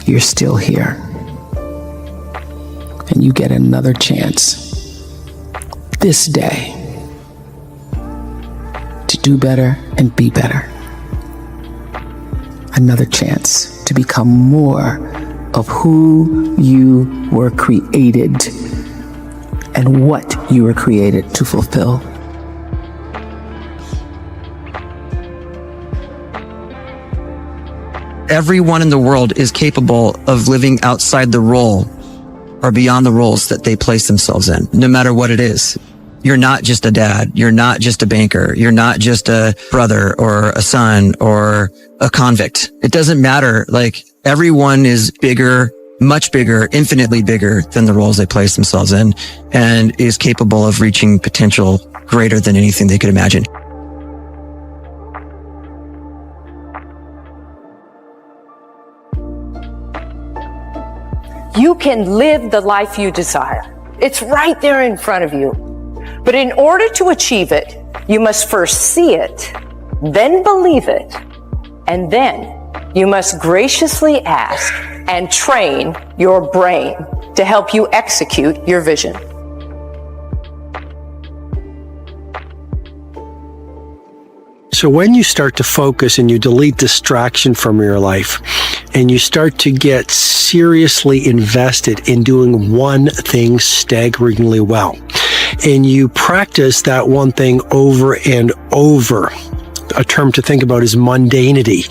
you're still here. And you get another chance this day to do better and be better. Another chance to become more of who you were created and what you were created to fulfill. Everyone in the world is capable of living outside the role or beyond the roles that they place themselves in, no matter what it is. You're not just a dad. You're not just a banker. You're not just a brother or a son or a convict. It doesn't matter. Like, everyone is bigger, much bigger, infinitely bigger than the roles they place themselves in, and is capable of reaching potential greater than anything they could imagine. You can live the life you desire. It's right there in front of you. But in order to achieve it, you must first see it, then believe it, and then you must graciously ask and train your brain to help you execute your vision. So when you start to focus and you delete distraction from your life, and you start to get seriously invested in doing one thing staggeringly well, and you practice that one thing over and over, a term to think about is mundanity.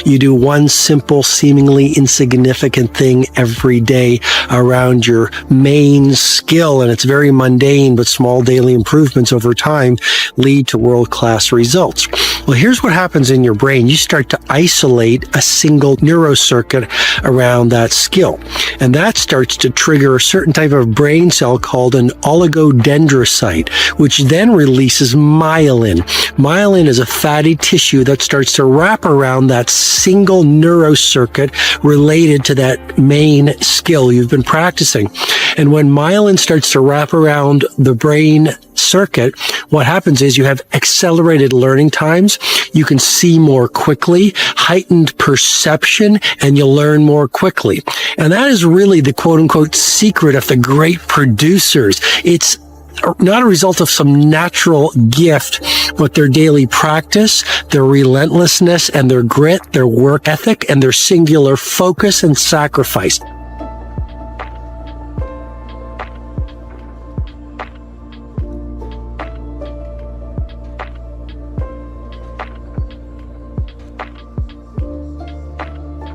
You do one simple, seemingly insignificant thing every day around your main skill, and it's very mundane, but small daily improvements over time lead to world-class results. Well, here's what happens in your brain. You start to isolate a single neurocircuit around that skill, and that starts to trigger a certain type of brain cell called an oligodendrocyte, which then releases myelin. Myelin is a fatty tissue that starts to wrap around that single neurocircuit related to that main skill you've been practicing. And when myelin starts to wrap around the brain circuit, what happens is you have accelerated learning times, you can see more quickly, heightened perception, and you'll learn more quickly. And that is really the quote-unquote secret of the great producers. It's not a result of some natural gift, but their daily practice, their relentlessness and their grit, their work ethic, and their singular focus and sacrifice.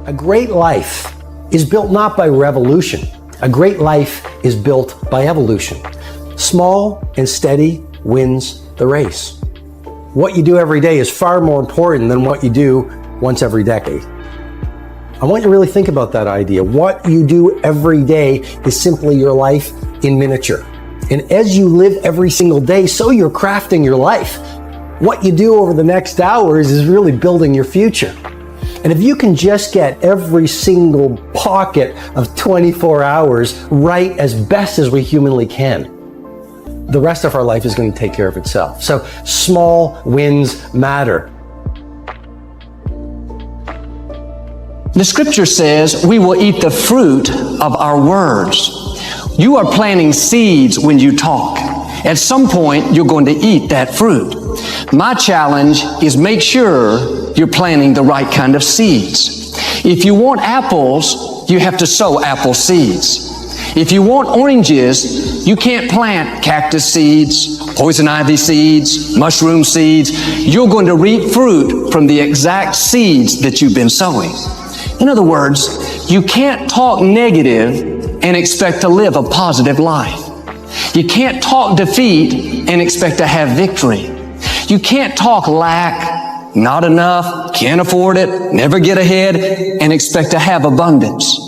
A great life is built not by revolution. A great life is built by evolution. Small and steady wins the race. What you do every day is far more important than what you do once every decade. I want you to really think about that idea. What you do every day is simply your life in miniature. And as you live every single day, so you're crafting your life. What you do over the next hours is really building your future. And if you can just get every single pocket of 24 hours right as best as we humanly can, the rest of our life is going to take care of itself. So small wins matter. The scripture says we will eat the fruit of our words. You are planting seeds when you talk. At some point, you're going to eat that fruit. My challenge is make sure you're planting the right kind of seeds. If you want apples, you have to sow apple seeds. If you want oranges, you can't plant cactus seeds, poison ivy seeds, mushroom seeds. You're going to reap fruit from the exact seeds that you've been sowing. In other words, you can't talk negative and expect to live a positive life. You can't talk defeat and expect to have victory. You can't talk lack, not enough, can't afford it, never get ahead, and expect to have abundance.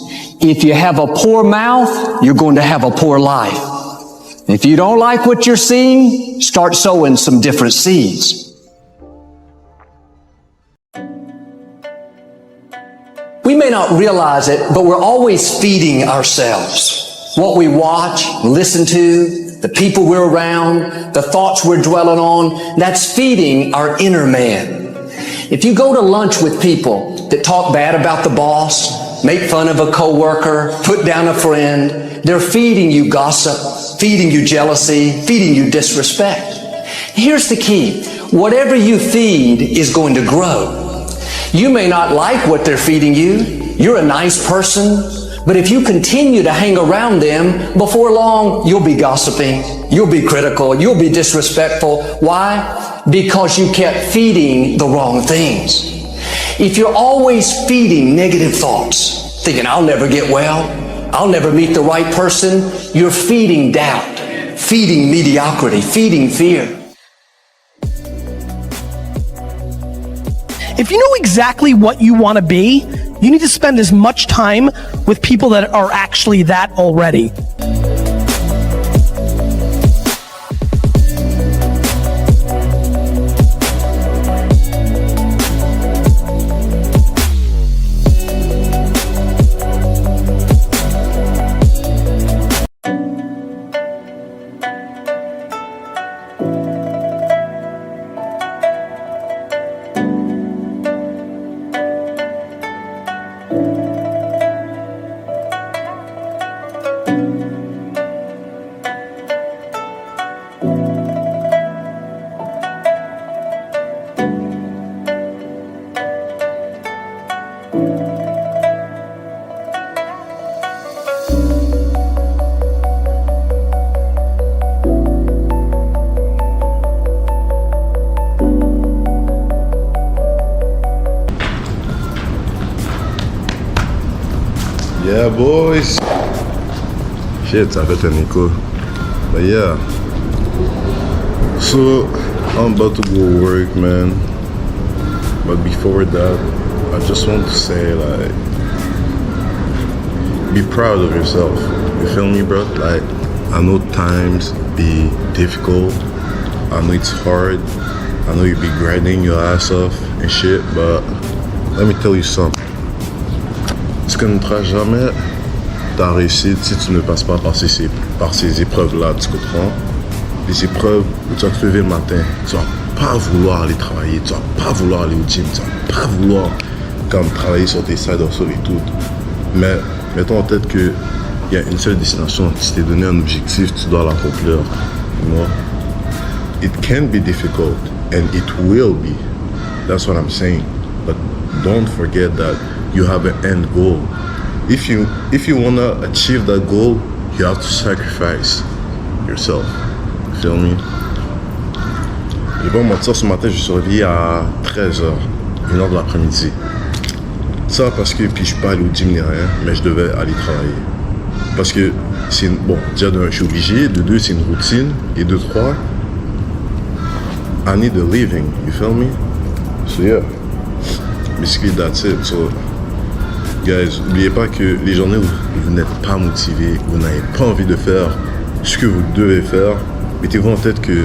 If you have a poor mouth, you're going to have a poor life. If you don't like what you're seeing, start sowing some different seeds. We may not realize it, but we're always feeding ourselves. What we watch, listen to, the people we're around, the thoughts we're dwelling on, that's feeding our inner man. If you go to lunch with people that talk bad about the boss, make fun of a coworker, put down a friend. They're feeding you gossip, feeding you jealousy, feeding you disrespect. Here's the key. Whatever you feed is going to grow. You may not like what they're feeding you. You're a nice person. But if you continue to hang around them, before long, you'll be gossiping. You'll be critical. You'll be disrespectful. Why? Because you kept feeding the wrong things. If you're always feeding negative thoughts, thinking, I'll never get well, I'll never meet the right person, you're feeding doubt, feeding mediocrity, feeding fear. If you know exactly what you want to be, you need to spend as much time with people that are actually that already. Yeah, boys. Shit, ça fait un écho. But yeah. So, I'm about to go work, man. But before that, I just want to say, like, be proud of yourself. You feel me, bro? Like, I know times be difficult. I know it's hard. I know you be grinding your ass off and shit, but let me tell you something. Tu connaîtras jamais ta réussite si tu ne passes pas par ces épreuves-là, tu comprends? Les épreuves où tu vas te lever le matin, tu vas pas vouloir aller travailler, tu vas pas vouloir aller au gym, tu vas pas vouloir comme travailler sur tes side hustles et tout. Mais mettons en tête qu'il y a une seule destination, tu t'es donné un objectif, tu dois l'accomplir. You know? It can be difficult and it will be. That's what I'm saying. But don't forget that you have an end goal. If you wanna achieve that goal, you have to sacrifice yourself. You feel me? Je vais pas mentir, ce matin, je suis réveillé à 13h, 1h de l'après-midi. Ça parce que, puis je suis pas allé au gym ni rien, mais je devais aller travailler. Parce que, bon, déjà d'un, je suis obligé, de deux, c'est une routine, et de trois, I need a living, you feel me? So yeah, basically that's it. So, guys, n'oubliez pas que les journées où vous n'êtes pas motivé, vous n'avez pas envie de faire ce que vous devez faire, mettez-vous en tête que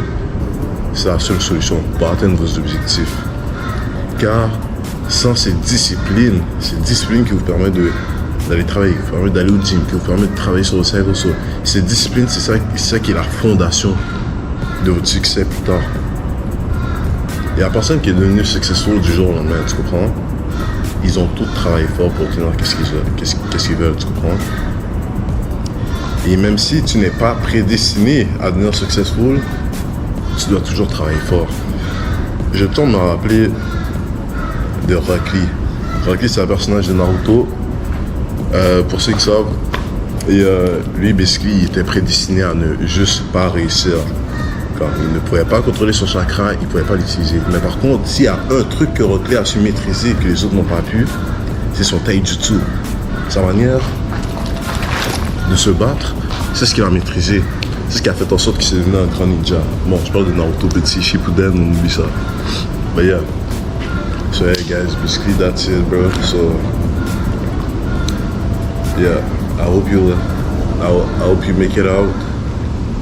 c'est la seule solution pour atteindre vos objectifs. Car sans ces disciplines qui vous permettent d'aller travailler, qui vous permettent d'aller au gym, qui vous permettent de travailler sur le side hustle, ces disciplines, c'est ça qui est la fondation de votre succès plus tard. Il y a personne qui est devenu successful du jour au lendemain, tu comprends? Ils ont tous travaillé fort pour obtenir qu'est-ce qu'ils veulent, tu comprends? Et même si tu n'es pas prédestiné à devenir successful, tu dois toujours travailler fort. Je tombe à me rappeler de Rock Lee. Rock Lee, c'est un personnage de Naruto, pour ceux qui savent. Et lui, basically, il était prédestiné à ne juste pas réussir. Quand il ne pouvait pas contrôler son chakra, il ne pouvait pas l'utiliser. Mais par contre, s'il y a un truc que Rock Lee a su maîtriser et que les autres n'ont pas pu, c'est son taijutsu. Sa manière de se battre, c'est ce qu'il a maîtrisé. C'est ce qui a fait en sorte qu'il s'est devenu un grand ninja. Bon, je parle de Naruto, petit Shippuden, on oublie ça. But yeah. So yeah, guys, basically that's it, bro. So yeah, I hope you make it out.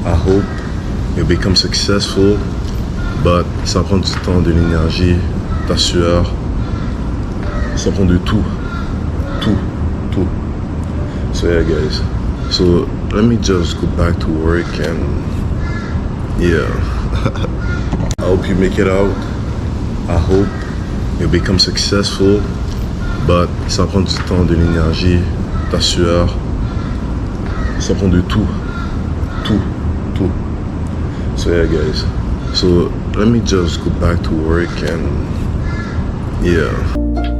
I hope you become successful, but ça prend du temps, de l'énergie, ta sueur, ça prend de tout. So yeah, guys, so let me just go back to work and yeah, I hope you make it out. I hope you become successful, but ça prend du temps, de l'énergie, ta sueur, ça prend de tout. So yeah guys, so let me just go back to work and yeah.